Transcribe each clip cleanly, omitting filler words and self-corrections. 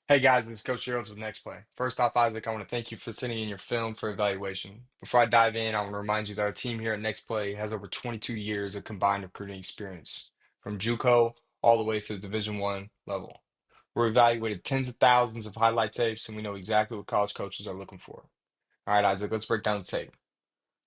Hey guys, this is Coach Jeralds with NextPlay. First off, Isaac, I want to thank you for sending in your film for evaluation. Before I dive in, I want to remind you that our team here at NextPlay has over 22 years of combined recruiting experience, from JUCO all the way to the Division I level. We're evaluated tens of thousands of highlight tapes, and we know exactly what college coaches are looking for. All right, Isaac, let's break down the tape.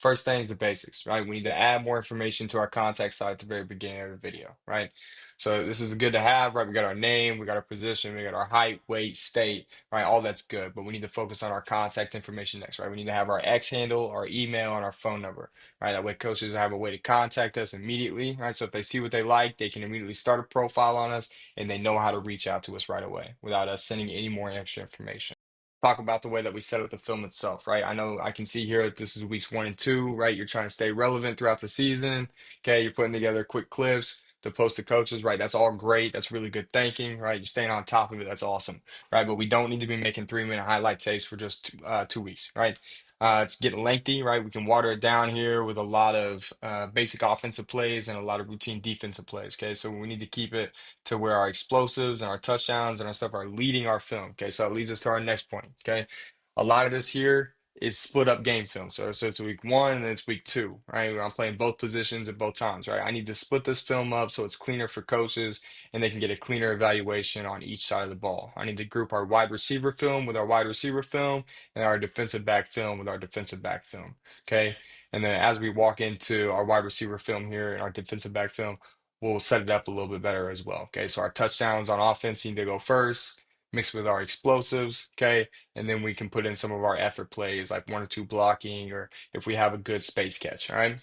First thing is the basics, right? We need to add more information to our contact side at the very beginning of the video, right? So this is good to have, right? We got our name, we got our position, we got our height, weight, state, right? All that's good, but we need to focus on our contact information next, right? We need to have our X handle, our email, and our phone number, right? That way coaches have a way to contact us immediately, right? So if they see what they like, they can immediately start a profile on us and they know how to reach out to us right away without us sending any more extra information. Talk about the way that we set up the film itself, right? I know I can see here that this is weeks 1 and 2, right? You're trying to stay relevant throughout the season. Okay, you're putting together quick clips to post to coaches, right? That's all great. That's really good thinking, right? You're staying on top of it. That's awesome, right? But we don't need to be making 3-minute highlight tapes for just 2 weeks, right? It's getting lengthy, right? We can water it down here with a lot of basic offensive plays and a lot of routine defensive plays. Okay, so we need to keep it to where our explosives and our touchdowns and our stuff are leading our film. Okay, so it leads us to our next point. Okay, a lot of this here is split up game film. So it's week one and it's week two, right? I'm playing both positions at both times, right? I need to split this film up so it's cleaner for coaches and they can get a cleaner evaluation on each side of the ball. I need to group our wide receiver film with our wide receiver film and our defensive back film with our defensive back film. Okay. And then as we walk into our wide receiver film here and our defensive back film, we'll set it up a little bit better as well. Okay, so our touchdowns on offense need to go first, mixed with our explosives. Okay, and then we can put in some of our effort plays like 1 or 2 blocking, or if we have a good space catch. All right.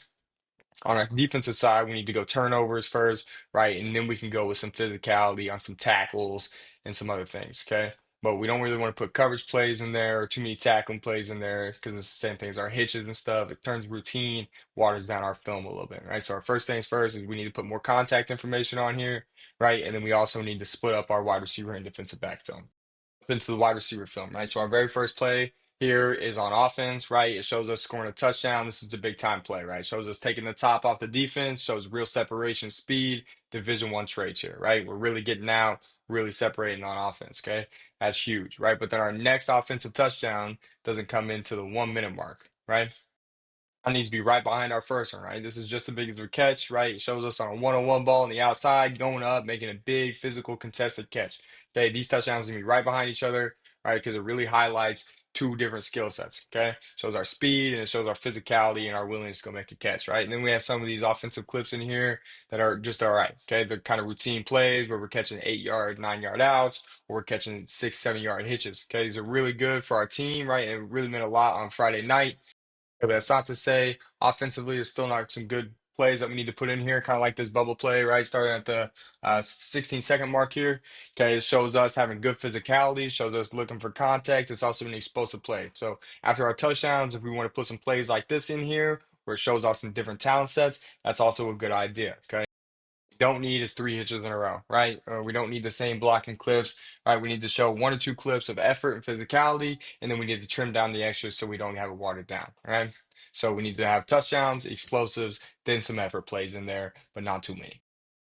On our defensive side, we need to go turnovers first, right? And then we can go with some physicality on some tackles and some other things, okay? But we don't really want to put coverage plays in there or too many tackling plays in there because it's the same thing as our hitches and stuff. It turns routine, waters down our film a little bit, right? So our first things first is we need to put more contact information on here, right? And then we also need to split up our wide receiver and defensive back film into the wide receiver film, right? So our very first play here is on offense, right? It shows us scoring a touchdown. This is a big time play, right? It shows us taking the top off the defense, shows real separation, speed, Division I traits here, right? We're really getting out, really separating on offense, okay? That's huge, right? But then our next offensive touchdown doesn't come into the 1 minute mark, right? That needs to be right behind our first one, right? This is just as big as a catch, right? It shows us on a one-on-one ball on the outside, going up, making a big physical contested catch. Okay, these touchdowns are gonna be right behind each other, right? Because it really highlights two different skill sets. Okay, shows our speed and it shows our physicality and our willingness to go make a catch, right? And then we have some of these offensive clips in here that are just all right. Okay, they're kind of routine plays where we're catching 8 yard, 9 yard outs, or we're catching 6, 7 yard hitches. Okay, these are really good for our team, right? And it really meant a lot on Friday night. But that's not to say offensively, there's still not some good plays that we need to put in here, kind of like this bubble play, right? Starting at the 16-second mark here. Okay, it shows us having good physicality, shows us looking for contact. It's also an explosive play. So after our touchdowns, if we want to put some plays like this in here, where it shows off some different talent sets, that's also a good idea. Okay, don't need is 3 hitches in a row, right? Or we don't need the same blocking clips, right? We need to show 1 or 2 clips of effort and physicality, and then we need to trim down the extras so we don't have it watered down, right? So we need to have touchdowns, explosives, then some effort plays in there, but not too many.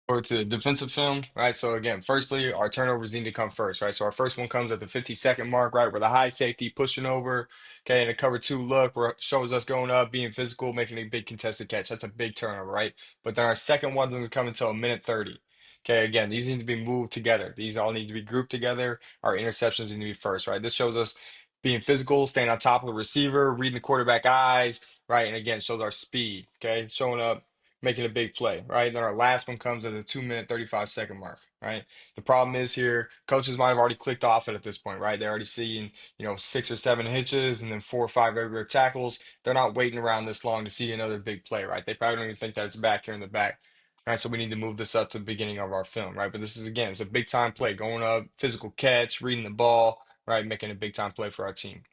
Or to the defensive film, right? So again, firstly, our turnovers need to come first, right? So our first one comes at the 50-second mark, right? Where the high safety pushing over, okay, and a cover two look where it shows us going up, being physical, making a big contested catch. That's a big turnover, right? But then our second one doesn't come until a minute 30. Okay, again, these need to be moved together. These all need to be grouped together. Our interceptions need to be first, right? This shows us being physical, staying on top of the receiver, reading the quarterback eyes, right? And again, shows our speed, okay? Showing up, making a big play, right? Then our last one comes at the 2 minute, 35-second mark, right? The problem is here, coaches might have already clicked off it at this point, right? They're already seeing, 6 or 7 hitches and then 4 or 5 regular tackles. They're not waiting around this long to see another big play, right? They probably don't even think that it's back here in the back. Right, so we need to move this up to the beginning of our film, right? But this is again, it's a big time play, going up, physical catch, reading the ball, right? Making a big time play for our team.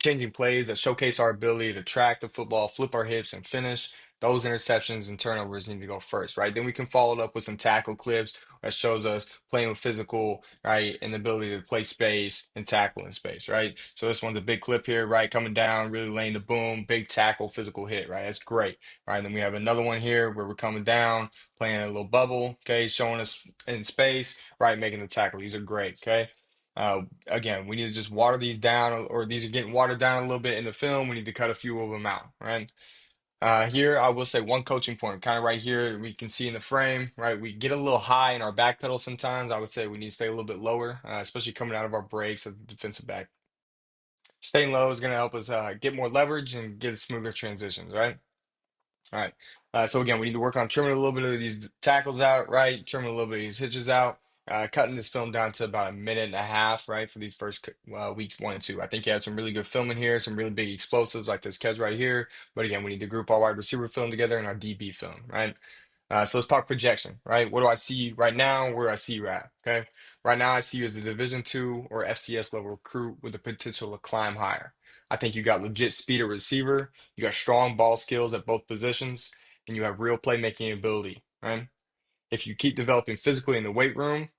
Changing plays that showcase our ability to track the football, flip our hips, and finish. Those interceptions and turnovers need to go first, right? Then we can follow it up with some tackle clips that shows us playing with physical, right, and the ability to play space and tackle in space, right? So this one's a big clip here, right, coming down, really laying the boom, big tackle, physical hit, right? That's great, right? Then we have another one here where we're coming down, playing a little bubble, okay, showing us in space, right, making the tackle. These are great, okay? Again, we need to just water these down, or these are getting watered down a little bit in the film. We need to cut a few of them out, right? Here, I will say one coaching point, kind of right here, we can see in the frame, right? We get a little high in our back pedal sometimes. I would say we need to stay a little bit lower, especially coming out of our breaks as the defensive back. Staying low is going to help us get more leverage and get smoother transitions, right? All right. So again, we need to work on trimming a little bit of these tackles out, right? Trimming a little bit of these hitches out. Cutting this film down to about a minute and a half, right, for these first weeks 1 and 2. I think he had some really good film in here, some really big explosives like this catch right here. But again, we need to group our wide receiver film together and our DB film, right? So let's talk projection, right? What do I see right now? Where do I see you at? Okay. Right now, I see you as a Division II or FCS level recruit with the potential to climb higher. I think you got legit speed at receiver, you got strong ball skills at both positions, and you have real playmaking ability, right? If you keep developing physically in the weight room,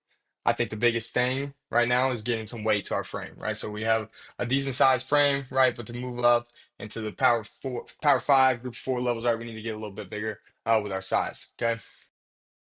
I think the biggest thing right now is getting some weight to our frame, right? So we have a decent sized frame, right? But to move up into the power 5, group 4 levels, right, we need to get a little bit bigger with our size. Okay.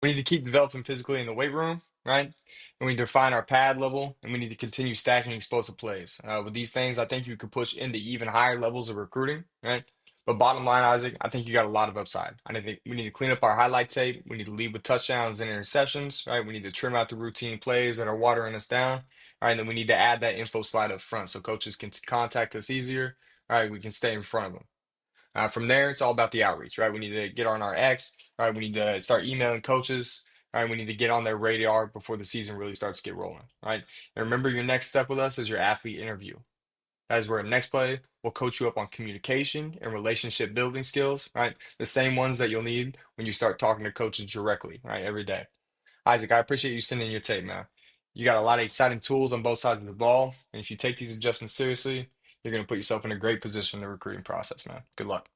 We need to keep developing physically in the weight room, right? And we need to refine our pad level, and we need to continue stacking explosive plays. With these things, I think you could push into even higher levels of recruiting, right? But bottom line, Isaac, I think you got a lot of upside. I think we need to clean up our highlight tape. We need to lead with touchdowns and interceptions, right? We need to trim out the routine plays that are watering us down, right? And then we need to add that info slide up front so coaches can contact us easier, right? We can stay in front of them. From there, it's all about the outreach, right? We need to get on our X, right? We need to start emailing coaches, right? We need to get on their radar before the season really starts to get rolling, right? And remember, your next step with us is your athlete interview. That is where Next Play will coach you up on communication and relationship building skills, right? The same ones that you'll need when you start talking to coaches directly, right? Every day. Isaac, I appreciate you sending your tape, man. You got a lot of exciting tools on both sides of the ball. And if you take these adjustments seriously, you're going to put yourself in a great position in the recruiting process, man. Good luck.